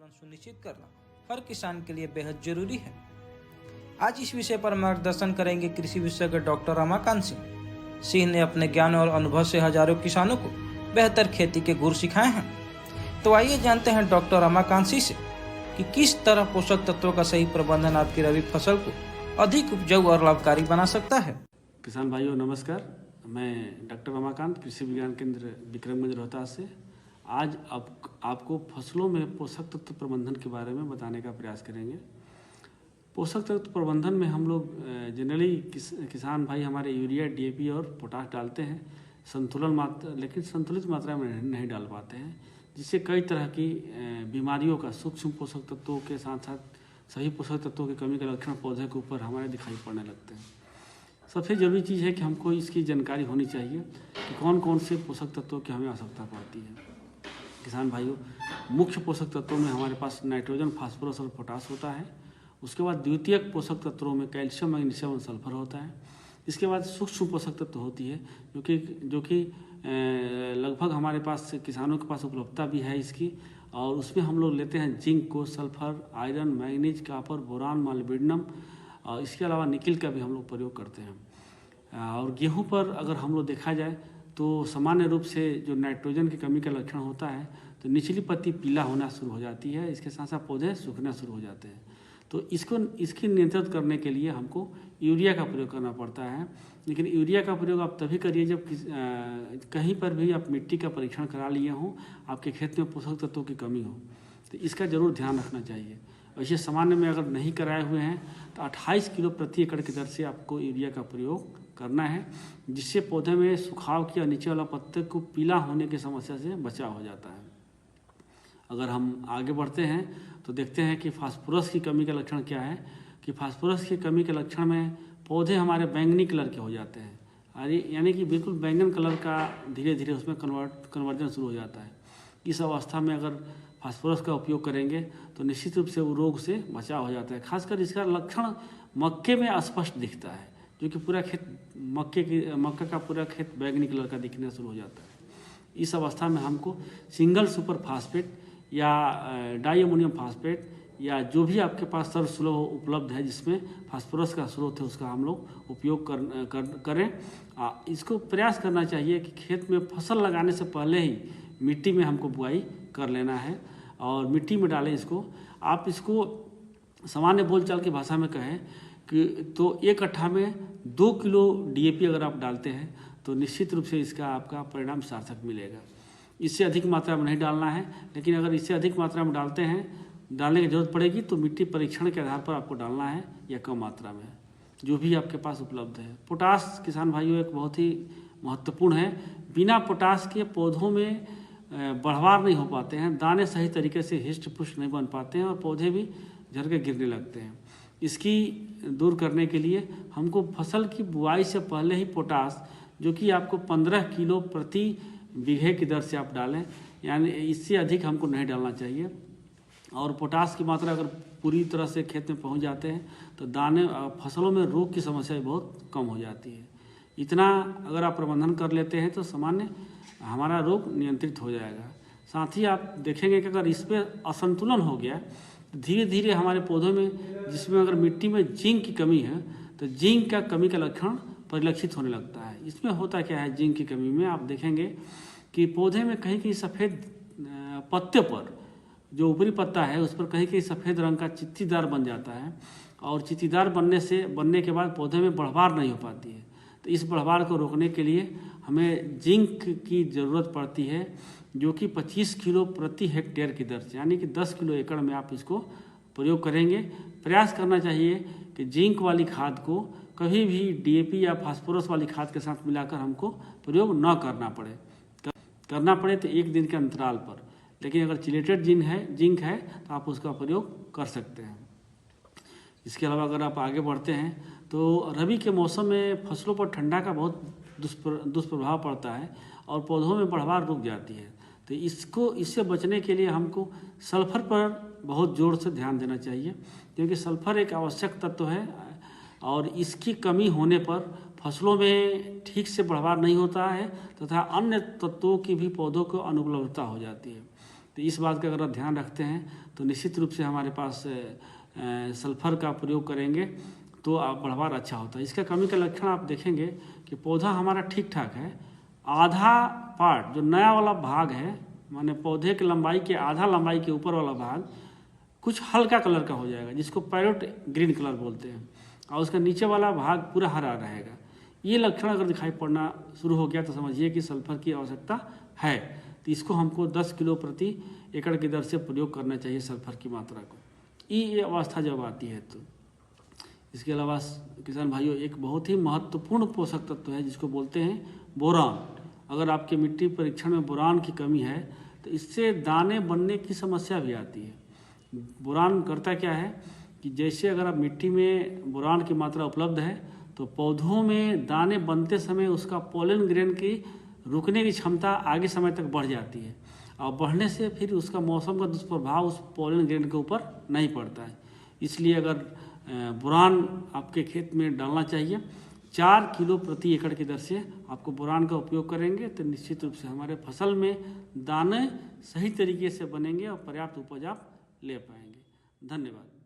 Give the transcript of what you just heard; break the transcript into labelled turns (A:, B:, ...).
A: संतुलन सुनिश्चित करना हर किसान के लिए बेहद जरूरी है। आज इस विषय पर मार्गदर्शन करेंगे कृषि विशेषज्ञ डॉक्टर रमाकांत सिंह ने अपने ज्ञान और अनुभव से हजारों किसानों को बेहतर खेती के गुर सिखाए हैं। तो आइए जानते हैं डॉक्टर रमाकांत सिंह से कि किस तरह पोषक तत्वों का सही प्रबंधन आपकी रबी फसल को अधिक उपजाऊ और लाभकारी बना सकता है।
B: किसान भाइयों नमस्कार, मैं डॉक्टर रमाकांत कृषि विज्ञान केंद्र विक्रमगंज रोहतास से आज आपको फसलों में पोषक तत्व प्रबंधन के बारे में बताने का प्रयास करेंगे। पोषक तत्व प्रबंधन में हम लोग जनरली किसान भाई हमारे यूरिया, डीएपी और पोटाश डालते हैं लेकिन संतुलित मात्रा में नहीं डाल पाते हैं, जिससे कई तरह की बीमारियों का सूक्ष्म पोषक तत्वों के साथ साथ सही पोषक तत्वों की कमी के लक्षण पौधे के ऊपर हमारे दिखाई पड़ने लगते हैं। सबसे ज़रूरी चीज़ है कि हमको इसकी जानकारी होनी चाहिए कि कौन कौन से पोषक तत्वों की हमें आवश्यकता पड़ती है। किसान भाइयों, मुख्य पोषक तत्वों में हमारे पास नाइट्रोजन, फास्फोरस और पोटास होता है। उसके बाद द्वितीयक पोषक तत्वों में कैल्शियम, मैग्नीशियम और सल्फर होता है। इसके बाद सूक्ष्म पोषक तत्व होती है जो कि लगभग हमारे पास किसानों के पास उपलब्धता भी है इसकी, और उसमें हम लोग लेते हैं जिंक को, sulphur, iron, manganese, copper, boron, molybdenum, और इसके अलावा निकिल का भी हम लोग प्रयोग करते हैं। और गेहूं पर अगर हम लोग देखा जाए तो सामान्य रूप से जो नाइट्रोजन की कमी का लक्षण होता है तो निचली पत्ती पीला होना शुरू हो जाती है, इसके साथ साथ पौधे सूखना शुरू हो जाते हैं। तो इसकी नियंत्रित करने के लिए हमको यूरिया का प्रयोग करना पड़ता है। लेकिन यूरिया का प्रयोग आप तभी करिए जब कहीं पर भी आप मिट्टी का परीक्षण करा लिए हों, आपके खेत में पोषक तत्वों की कमी हो, तो इसका ज़रूर ध्यान रखना चाहिए। वैसे सामान्य में अगर नहीं कराए हुए हैं तो 28 किलो प्रति एकड़ की दर से आपको यूरिया का प्रयोग करना है, जिससे पौधे में सुखाव की और नीचे वाला पत्ते को पीला होने की समस्या से बचाव हो जाता है। अगर हम आगे बढ़ते हैं तो देखते हैं कि फास्फोरस की कमी का लक्षण क्या है। कि फास्फोरस की कमी के लक्षण में पौधे हमारे बैंगनी कलर के हो जाते हैं, यानी कि बिल्कुल बैंगन कलर का धीरे धीरे उसमें कन्वर्जन शुरू हो जाता है। इस अवस्था में अगर फास्फोरस का उपयोग करेंगे तो निश्चित रूप से वो रोग से बचाव हो जाता है। खासकर इसका लक्षण मक्के में स्पष्ट दिखता है, जो कि पूरा खेत मक्का का पूरा खेत बैंगनी कलर का दिखना शुरू हो जाता है। इस अवस्था में हमको सिंगल सुपर फास्फेट या डाई अमोनियम फास्फेट या जो भी आपके पास सर्वसुलभ उपलब्ध है जिसमें फास्फोरस का स्रोत है उसका हम लोग उपयोग करें। इसको प्रयास करना चाहिए कि खेत में फसल लगाने से पहले ही मिट्टी में हमको बुआई कर लेना है और मिट्टी में डालें इसको। आप इसको सामान्य बोलचाल की भाषा में कहें कि तो एक कट्ठा में 2 किलो डीएपी अगर आप डालते हैं तो निश्चित रूप से इसका आपका परिणाम सार्थक मिलेगा। इससे अधिक मात्रा में नहीं डालना है, लेकिन अगर इससे अधिक मात्रा में डालने की जरूरत पड़ेगी तो मिट्टी परीक्षण के आधार पर आपको डालना है या कम मात्रा में, जो भी आपके पास उपलब्ध है। पोटास किसान भाइयों एक बहुत ही महत्वपूर्ण है। बिना पोटास के पौधों में बढ़वार नहीं हो पाते हैं, दाने सही तरीके से हिष्ट पुष्ट नहीं बन पाते हैं और पौधे भी झड़ के गिरने लगते हैं। इसकी दूर करने के लिए हमको फसल की बुआई से पहले ही पोटास, जो कि आपको 15 किलो प्रति बीघे की दर से आप डालें, यानी इससे अधिक हमको नहीं डालना चाहिए। और पोटास की मात्रा अगर पूरी तरह से खेत में पहुंच जाते हैं तो फसलों में रोग की समस्या बहुत कम हो जाती है। इतना अगर आप प्रबंधन कर लेते हैं तो सामान्य हमारा रोग नियंत्रित हो जाएगा। साथ ही आप देखेंगे कि अगर इस पर असंतुलन हो गया तो धीरे धीरे हमारे पौधों में, जिसमें अगर मिट्टी में जिंक की कमी है तो जिंक का कमी का लक्षण परिलक्षित होने लगता है। इसमें होता क्या है, जिंक की कमी में आप देखेंगे कि पौधे में कहीं कहीं सफ़ेद पत्ते पर, जो ऊपरी पत्ता है उस पर कहीं कहीं सफ़ेद रंग का चित्तीदार बन जाता है, और चित्तीदार बनने के बाद पौधे में बढ़वार नहीं हो पाती है। तो इस बढ़वार को रोकने के लिए हमें जिंक की ज़रूरत पड़ती है, जो कि 25 किलो प्रति हेक्टेयर की दर से, यानी कि 10 किलो एकड़ में आप इसको प्रयोग करेंगे। प्रयास करना चाहिए कि जिंक वाली खाद को कभी भी डीएपी या फास्फोरस वाली खाद के साथ मिलाकर हमको प्रयोग न करना पड़े तो 1 दिन के अंतराल पर। लेकिन अगर चिलेटेड जिंक है तो आप उसका प्रयोग कर सकते हैं। इसके अलावा अगर आप आगे बढ़ते हैं तो रबी के मौसम में फसलों पर ठंडा का बहुत दुष्प्रभाव पड़ता है और पौधों में बढ़वार रुक जाती है। तो इससे बचने के लिए हमको सल्फर पर बहुत जोर से ध्यान देना चाहिए, क्योंकि सल्फर एक आवश्यक तत्व है और इसकी कमी होने पर फसलों में ठीक से बढ़वार नहीं होता है तथा अन्य तत्वों की भी पौधों को अनुपलब्धता हो जाती है। तो इस बात का अगर आप ध्यान रखते हैं तो निश्चित रूप से हमारे पास सल्फर का प्रयोग करेंगे तो बढ़वार अच्छा होता है। इसका कमी का लक्षण आप देखेंगे कि पौधा हमारा ठीक ठाक है, आधा पार्ट जो नया वाला भाग है, माने पौधे की लंबाई के आधा लंबाई के ऊपर वाला भाग कुछ हल्का कलर का हो जाएगा, जिसको पैरोट ग्रीन कलर बोलते हैं, और उसका नीचे वाला भाग पूरा हरा रहेगा। ये लक्षण अगर दिखाई पड़ना शुरू हो गया तो समझिए कि सल्फर की आवश्यकता है। तो इसको हमको 10 किलो प्रति एकड़ की दर से प्रयोग करना चाहिए सल्फर की मात्रा को। ये अवस्था जब आती है तो इसके अलावा किसान भाइयों एक बहुत ही महत्वपूर्ण पोषक तत्व है जिसको बोलते हैं बोरान। अगर आपके मिट्टी परीक्षण में बोरान की कमी है तो इससे दाने बनने की समस्या भी आती है। बोरान करता क्या है कि जैसे अगर आप मिट्टी में बोरान की मात्रा उपलब्ध है तो पौधों में दाने बनते समय उसका पोलन ग्रेन की रुकने की क्षमता आगे समय तक बढ़ जाती है, और बढ़ने से फिर उसका मौसम का दुष्प्रभाव उस पोलन ग्रेन के ऊपर नहीं पड़ता है। इसलिए अगर बोरान आपके खेत में डालना चाहिए, 4 किलो प्रति एकड़ की दर से आपको बोरान का उपयोग करेंगे तो निश्चित रूप से हमारे फसल में दाने सही तरीके से बनेंगे और पर्याप्त उपज आप ले पाएंगे। धन्यवाद।